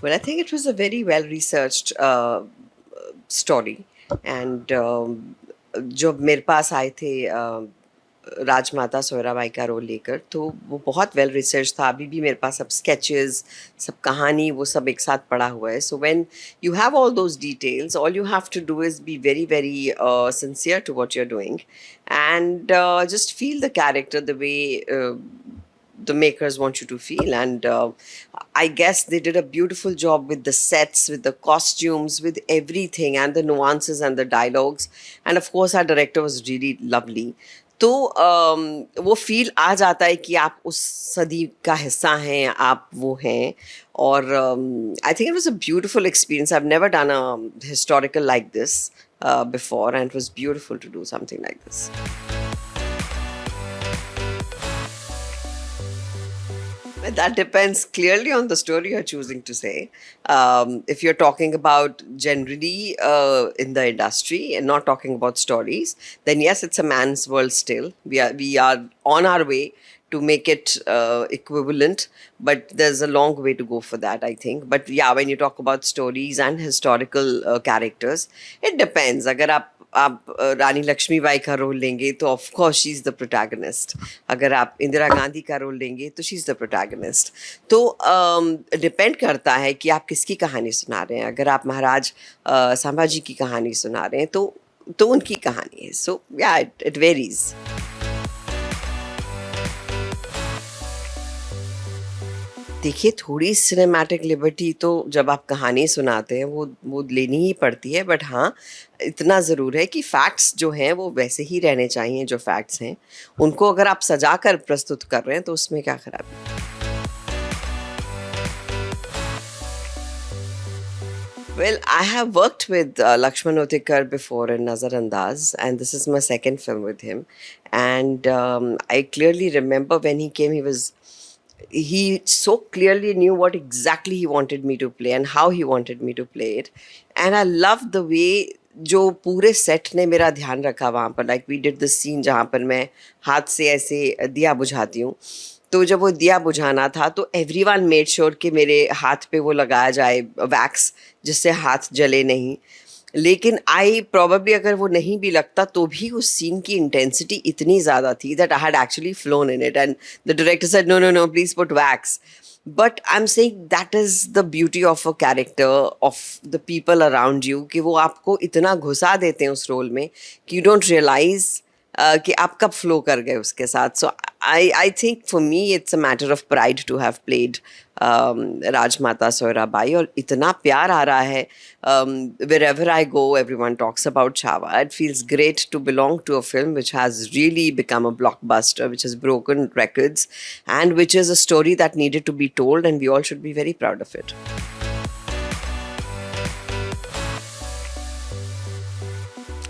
Well, I think it was a very well researched story, and जब मेरे पास आए थे राजमाता सोयराबाई का रोल लेकर, तो वो बहुत वेल रिसर्च था. अभी भी मेरे पास सब स्केचेस, सब कहानी, वो सब एक साथ पड़ा हुआ है. So when you have all those details, all you have to do is be very very sincere to what you are doing, and just feel the character the way the makers want you to feel. And I guess they did a beautiful job with the sets, with the costumes, with everything, and the nuances and the dialogues. And of course our director was really lovely. तो वो feel आ जाता है कि आप उस सदी का हिस्सा हैं, आप वो हैं. और आई think it was a beautiful experience. I have never done a historical like this before, and it was beautiful to do something like this. That depends clearly on the story you're choosing to say. If you're talking about generally in the industry and not talking about stories, then yes, it's a man's world still. We are on our way to make it equivalent, but there's a long way to go for that, I think. But yeah, when you talk about stories and historical characters, it depends. अगर आप रानी लक्ष्मीबाई का role लेंगे तो of course she is the protagonist. अगर आप इंदिरा गांधी का role लेंगे तो शी इज़ द प्रोटैगनिस्ट. तो डिपेंड करता है कि आप किसकी कहानी सुना रहे हैं. अगर आप महाराज संभाजी की कहानी सुना रहे हैं तो उनकी कहानी है. सो या इट वेरीज. देखिए, थोड़ी सिनेमैटिक लिबर्टी तो जब आप कहानी सुनाते हैं वो लेनी ही पड़ती है. बट हाँ, इतना ज़रूर है कि फैक्ट्स जो हैं वो वैसे ही रहने चाहिए जो फैक्ट्स हैं. उनको अगर आप सजा कर प्रस्तुत कर रहे हैं तो उसमें क्या खराबी. Well, I have worked with Lakshman Otikar before in Nazar Andaz, and this is my second film with him. And I clearly remember when he came, he so clearly knew what exactly he wanted me to play and how he wanted me to play it. And I loved the way जो पूरे set ने मेरा ध्यान रखा वहाँ पर. Like we did this scene जहाँ पर मैं हाथ से ऐसे दिया बुझाती हूँ. तो जब वो दिया बुझाना था तो एवरीवन मेड श्योर कि मेरे हाथ पे वो लगाया जाए वैक्स, जिससे हाथ जले नहीं. लेकिन आई प्रोबेबली अगर वो नहीं भी लगता तो भी उस सीन की इंटेंसिटी इतनी ज़्यादा थी that I had actually flown in it. And the director said no no no please put wax. But I am saying that is the beauty of a character, of the people around you, कि वो आपको इतना घुसा देते हैं उस role में कि यू डोंट रियलाइज कि आप कब फ्लो कर गए उसके साथ. सो I think for me it's a matter of pride to have played राजमाता सोयराबाई. और इतना प्यार आ रहा है. Wherever I go, everyone talks about Chhawa. It feels great to belong to a film which has really become a blockbuster, which has broken records, and which is a story that needed to be told, and we all should be very proud of it.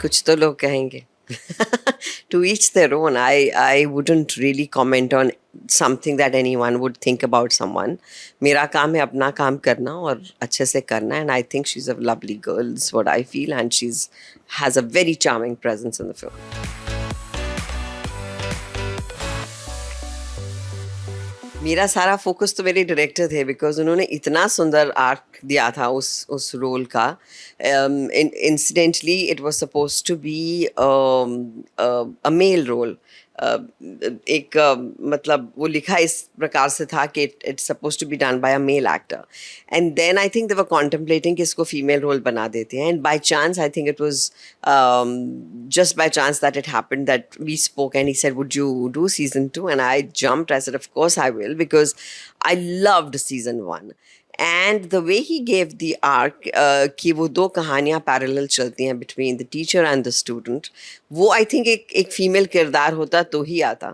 कुछ तो लोग कहेंगे. To each their own. I wouldn't really comment on something that anyone would think about someone. मेरा काम है अपना काम करना और अच्छे से करना. And I think she's a lovely girl, is what I feel, and she's has a very charming presence in the film. मेरा सारा फोकस तो मेरे डायरेक्टर थे, बिकॉज उन्होंने इतना सुंदर आर्क दिया था उस रोल का. Incidentally it was suppose to be a male role. एक मतलब वो लिखा इस प्रकार से था कि it's suppose to be done by a male actor. And then I think they were contemplating कि इसको फीमेल रोल बना देते हैं. And by chance I think it was just by chance that it happened that we spoke, and he said, would you do season 2? And I jumped. I said, of course I will, because I loved season 1. And the way he gave the arc, कि वो दो कहानियाँ parallel चलती हैं between the teacher and the student, वो I think एक female किरदार होता तो ही आता.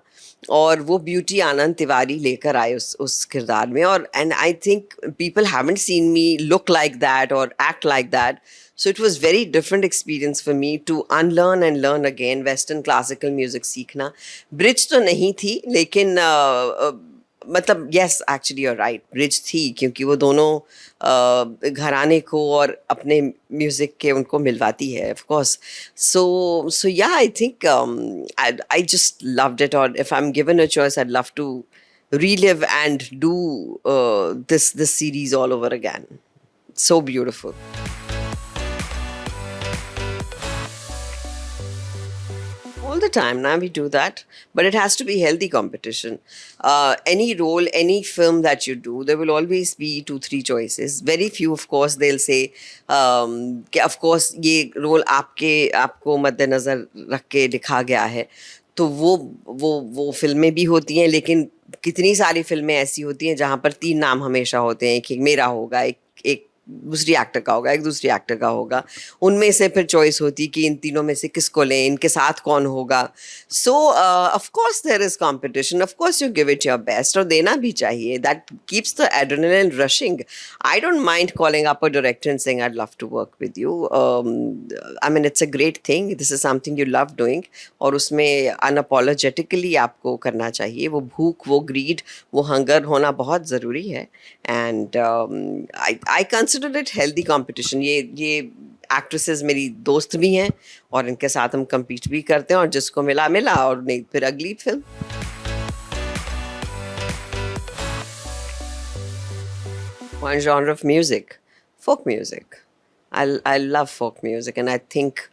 और वो ब्यूटी आनंद तिवारी लेकर आए उस किरदार में. और and I think people haven't seen me look like that or act like that. So it was very different experience for me to unlearn and learn again Western classical music सीखना. Bridge तो नहीं थी, लेकिन मतलब yes, actually you're right, bridge थी, क्योंकि वो दोनों घराने को और अपने म्यूज़िक के उनको मिलवाती है, of course. So yeah, I think I just loved it. Or if I'm given a choice, I'd love to relive and do this series all over again. So beautiful. All the time now we do that, but it has to be healthy competition. Any role, any film that you do, there will always be two three choices. Very few, of course, they'll say कि of course ये role आपको मद्देनजर रख के लिखा गया है. तो वो फिल्में भी होती हैं, लेकिन कितनी सारी फिल्में ऐसी होती हैं जहाँ पर तीन नाम हमेशा होते हैं. एक मेरा होगा, एक दूसरी एक्टर का होगा, एक दूसरी एक्टर का होगा. उनमें से फिर चॉइस होती कि इन तीनों में से किसको लें, इनके साथ कौन होगा. So of course there is competition, of course you give it your best, और देना भी चाहिए. That keeps the adrenaline rushing. I don't mind calling up a director and saying I love to work with you. I mean it's a great thing, this is something you love doing, और उसमें unapologetically आपको करना चाहिए. वो भूख, वो grid, वो hunger होना बहुत ज़रूरी है. And I consider it healthy competition. ये एक्ट्रेसेस मेरी दोस्त भी हैं, और इनके साथ हम compete भी करते हैं, और जिसको मिला मिला, और नहीं फिर अगली film. One genre of music, folk music. I love folk music, and I think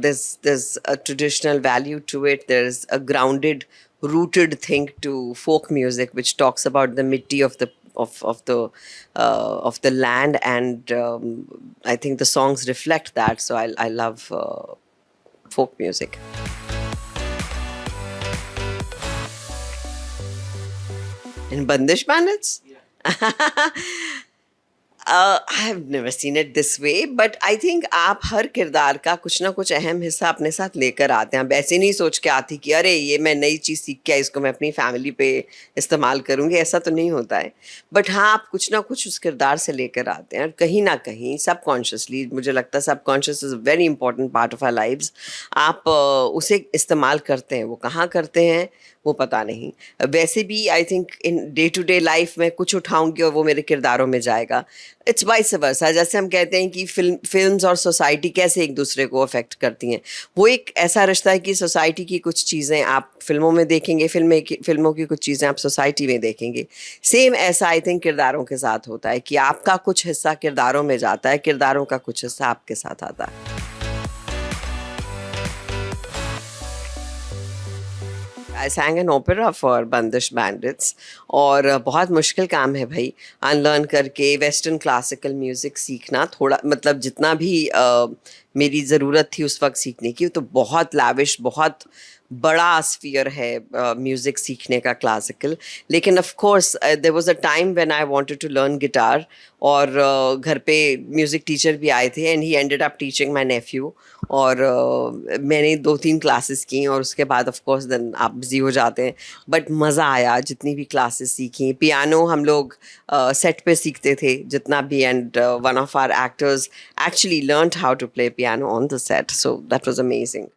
there's a traditional value to it. There's a grounded, rooted thing to folk music, which talks about the mitti of the land, and I think the songs reflect that. So I love folk music. In Bandish Bandits? I have never seen it this way, but I think आप हर किरदार का कुछ ना कुछ अहम हिस्सा अपने साथ लेकर आते हैं. आप ऐसे नहीं सोच के आती कि अरे ये मैं नई चीज़ सीख के आई, इसको मैं अपनी फैमिली पे इस्तेमाल करूँगी. ऐसा तो नहीं होता है. बट हाँ, आप कुछ ना कुछ उस किरदार से लेकर आते हैं, और कहीं ना कहीं सबकॉन्शियसली, मुझे लगता है subconscious is a very important part of our lives. आप उसे इस्तेमाल करते हैं. वो कहाँ करते हैं वो पता नहीं. वैसे भी I think in day to day life में कुछ उठाऊंगी और वो मेरे किरदारों में जाएगा. It's vice versa. जैसे हम कहते हैं कि फिल्म्स और सोसाइटी कैसे एक दूसरे को अफेक्ट करती हैं, वो एक ऐसा रिश्ता है कि सोसाइटी की कुछ चीज़ें आप फिल्मों में देखेंगे, फिल्मों की कुछ चीज़ें आप सोसाइटी में देखेंगे. सेम ऐसा आई थिंक किरदारों के साथ होता है कि आपका कुछ हिस्सा किरदारों में जाता है, किरदारों का कुछ हिस्सा आपके साथ आता है. आई sang an opera for Bandish Bandits, और बहुत मुश्किल काम है भाई अनलर्न करके वेस्टर्न क्लासिकल म्यूज़िक सीखना. थोड़ा मतलब जितना भी मेरी ज़रूरत थी उस वक्त सीखने की, तो बहुत लाविश, बहुत बड़ा स्फीयर है म्यूज़िक सीखने का, क्लासिकल. लेकिन of course there was a time when I wanted to learn guitar, और घर पे म्यूज़िक टीचर भी आए थे, and he ended up teaching my nephew. और मैंने 2-3 क्लासेस की, और उसके बाद ऑफ कोर्स देन आप बिज़ी हो जाते हैं. बट मज़ा आया जितनी भी क्लासेस सीखी. पियानो हम लोग सेट पे सीखते थे जितना भी, and one of our actors actually learned how to play piano on the set, so that was amazing.